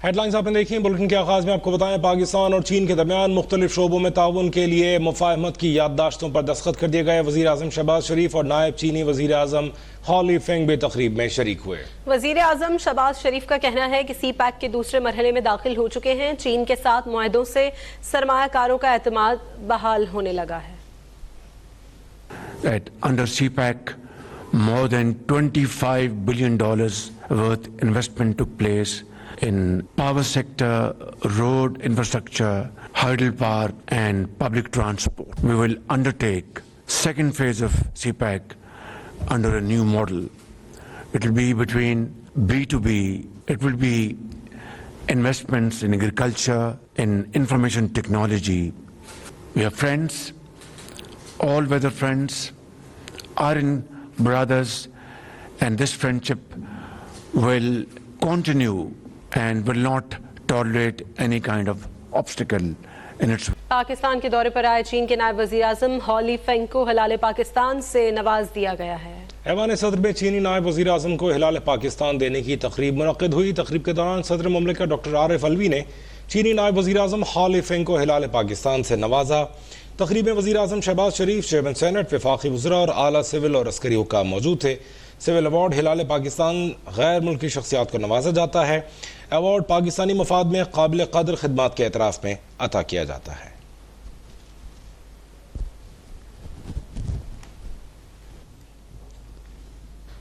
Head lines آپ نے دیکھی ہیں۔ بلٹن کے آغاز میں آپ کو بتائیں پاکستان اور چین کے درمیان مختلف شعبوں میں تعاون کے لیے مفاہمت کی یادداشتوں پر دستخط کر دیے گئے۔ وزیر اعظم شہباز شریف اور نائب چینی وزیر اعظم ہاؤ لی فینگ بھی تقریب میں شریک ہوئے۔ وزیر اعظم شہباز شریف کا کہنا ہے کہ سی پیک کے دوسرے مرحلے میں داخل ہو چکے ہیں۔ چین کے ساتھ معاہدوں سے سرمایہ کاروں کا اعتماد بحال ہونے لگا ہے۔ Under CPEC, more than $25 billion worth investment took place in power sector, road infrastructure, hydropower and public transport. We will undertake second phase of CPEC under a new model. It will be between B2B, it will be investments in agriculture, in information technology. We are friends, all weather friends, are in brothers, and this friendship will continue and will not tolerate any kind of obstacle in its way. Pakistan کے دورے پر آئے چین کے نائب وزیر اعظم how لی FAANG کو ہلال پاکستان سے نواز دیا گیا ہے۔ ایوان صدر میں چینی نائب وزیر اعظم کو ہلال پاکستان دینے کی تقریب منعقد ہوئی۔ تقریب کے دوران صدر مملکت ڈاکٹر عارف علوی نے چینی نائب وزیر اعظم ہاؤ لی فینگ کو ہلال پاکستان سے نوازا۔ تقریب میں وزیر اعظم شہباز شریف، چیئرمین سینٹ، وفاقی وزراء اور اعلیٰ سول اور عسکری حکام موجود تھے۔ سول ایوارڈ ہلال پاکستان غیر ملکی شخصیات کو نوازا جاتا ہے۔ ایوارڈ پاکستانی مفاد میں قابل قدر خدمات کے اعتراف میں عطا کیا جاتا ہے۔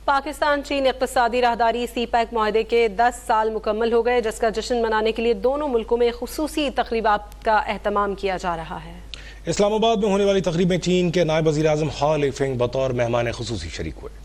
پاکستان چین اقتصادی راہداری سی پیک معاہدے کے 10 سال مکمل ہو گئے، جس کا جشن منانے کے لیے دونوں ملکوں میں خصوصی تقریبات کا اہتمام کیا جا رہا ہے۔ اسلام آباد میں ہونے والی تقریب میں چین کے نائب وزیر اعظم ہاؤ لی فینگ بطور مہمان خصوصی شریک ہوئے۔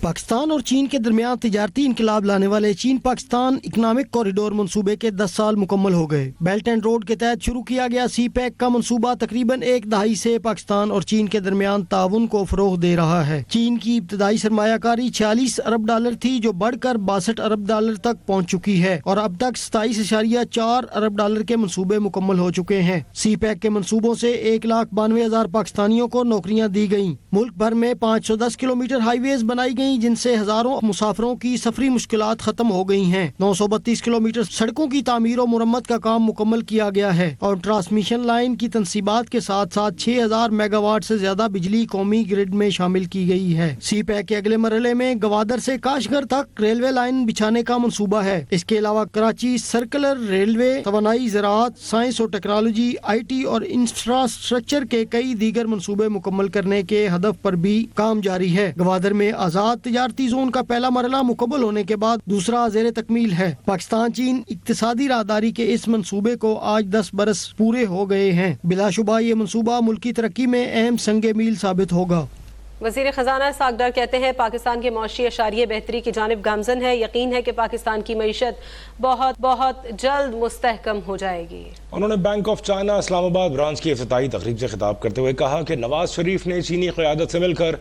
پاکستان اور چین کے درمیان تجارتی انقلاب لانے والے چین پاکستان اکنامک کوریڈور منصوبے کے 10 سال مکمل ہو گئے۔ بیلٹ اینڈ روڈ کے تحت شروع کیا گیا سی پیک کا منصوبہ تقریباً ایک دہائی سے پاکستان اور چین کے درمیان تعاون کو فروغ دے رہا ہے۔ چین کی ابتدائی سرمایہ کاری $46 ارب تھی، جو بڑھ کر $62 ارب تک پہنچ چکی ہے اور اب تک $27.4 ارب کے منصوبے مکمل ہو چکے ہیں۔ سی پیک کے منصوبوں سے 1,92,000 پاکستانیوں کو نوکریاں دی گئیں۔ ملک بھر میں 510 کلومیٹر ہائی ویز بنائی گئی، جن سے ہزاروں مسافروں کی سفری مشکلات ختم ہو گئی ہیں۔ 932 کلومیٹر سڑکوں کی تعمیر و مرمت کا کام مکمل کیا گیا ہے اور ٹرانسمیشن لائن کی تنصیبات کے ساتھ ساتھ 6,000 میگا واٹ سے زیادہ بجلی قومی گرڈ میں شامل کی گئی ہے۔ سی پیک کے اگلے مرحلے میں گوادر سے کاشغر تک ریلوے لائن بچھانے کا منصوبہ ہے۔ اس کے علاوہ کراچی سرکلر ریلوے، توانائی، زراعت، سائنس اور ٹیکنالوجی، IT اور انفراسٹرکچر کے کئی دیگر منصوبے مکمل کرنے کے ہدف پر بھی کام جاری ہے۔ گوادر میں آزاد تجارتی زون کا پہلا مرحلہ مکمل ہونے کے بعد دوسرا زیر تکمیل ہے۔ پاکستان چین اقتصادی راہداری کے اس منصوبے کو آج 10 برس پورے ہو گئے ہیں۔ بلا شبہ یہ منصوبہ ملکی ترقی میں اہم سنگ میل ثابت ہوگا۔ وزیر خزانہ اسحاق ڈار کہتے ہیں پاکستان کے معاشی اشاریہ بہتری کی جانب گامزن ہے۔ یقین ہے کہ پاکستان کی معیشت بہت جلد مستحکم ہو جائے گی۔ انہوں نے بینک آف چائنا اسلام آباد برانچ کی افتتاحی تقریب سے خطاب کرتے ہوئے کہا کہ نواز شریف نے چینی قیادت سے مل کر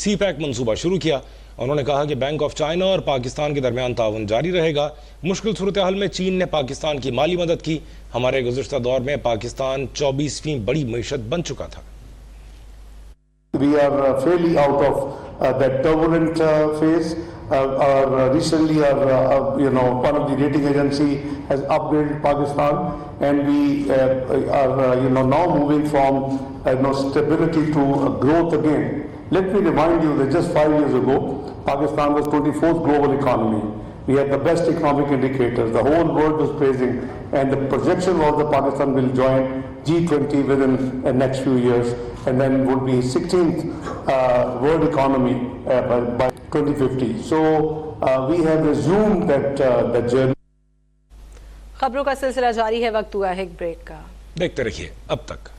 سی پیک منصوبہ شروع کیا۔ انہوں نے کہا کہ بینک آف چائنا اور پاکستان کے درمیان تعاون جاری رہے گا۔ مشکل صورتحال میں چین نے پاکستان کی مالی مدد کی۔ ہمارے گزشتہ دور میں پاکستان 24ویں بڑی معیشت بن چکا تھا۔ We are fairly out of that turbulent phase. Recently, one of the rating agency has upgraded Pakistan, and we are now moving from stability to growth again. Let me remind you that just 5 years ago, Pakistan was 24th global economy. We had the best economic indicators. The whole world was praising, and the projection was that Pakistan will join G20 within the next few years, and then would be 16th world economy by 2050. So we have resumed that journey. خبروں کا سلسلہ جاری ہے، وقت ہوا ہے ایک break کا۔ دیکھتے رہیے اب تک۔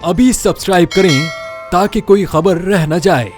ابھی سبسکرائب کریں تاکہ کوئی خبر رہ نہ جائے۔